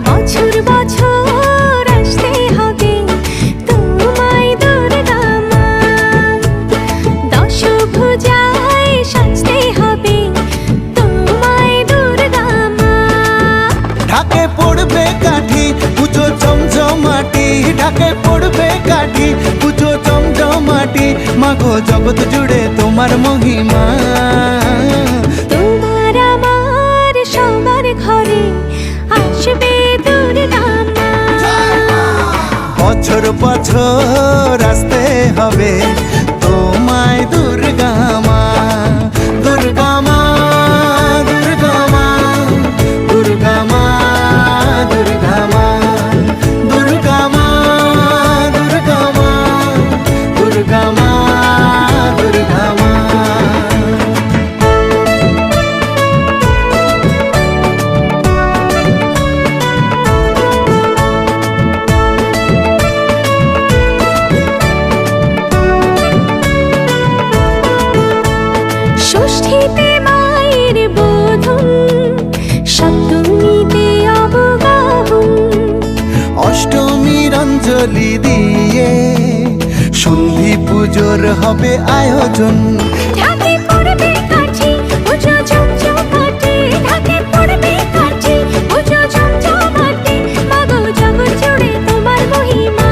বছর বছর আসতে হবে তোমায় দুর্গা মা, দশভুজায় সাজতে হবে তোমায় দুর্গা মা। ঢাকে পড়বে কাঠি পুজো জমজমাটি, ঢাকে পড়বে কাঠি পুজো জমজমাটি, মাগো জগৎ জুড়ে তোমার মহিমা। তোমার আমার সবার ঘরে আসবে দুর্গা মা। বছর বছর আসতে হবে তোমায় দুর্গা মা, দুর্গা মা, দুর্গা মা, দুর্গা মা, দুর্গা মা, দুর্গা মা, দুর্গা মা, দুর্গা মা, দুর্গা মা। ষষ্ঠীতে মায়ের বোধন, সপ্তমীতে অবগাহন, অষ্টমীর অঞ্জলি দিয়ে সন্ধি পুজোর হবে আয়োজন। ঢাকে পড়বে কাঠি পুজো জমজমাটি, ঢাকে পড়বে কাঠি পুজো জমজমাটি, মাগো জগৎ জুড়ে তোমার মহিমা।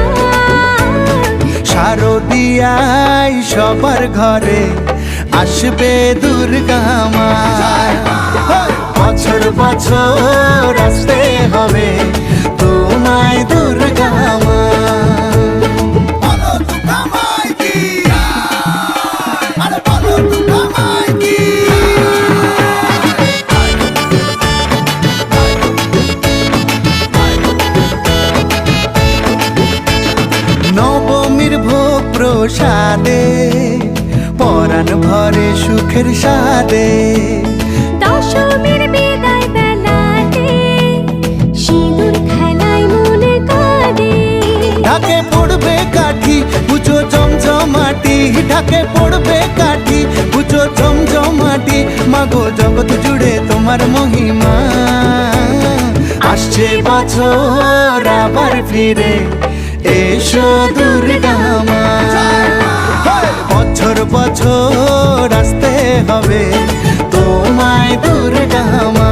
শারদিয়ায় সবার ঘরে আসবে দুর্গা মা, বছর বছর আসতে হবে তোমায় দুর্গা মা। নবমীর ভোগ প্রসাদে পরাণ ভরে সুখের সাদে, দশমীর বিদায় বেলাতে সিঁদুর খেলায় মনে কাঁদে। ঢাকে পড়বে কাঠি পুজো জমজমাটি, ঢাকে পড়বে কাঠি পুজো জমজমাটি, মাগো জগৎ জুড়ে তোমার মহিমা। আসছে বছর আবার ফিরে এসো দুর্গা মা, বছর বছর আসতে হবে তোমায় দুর্গা মা।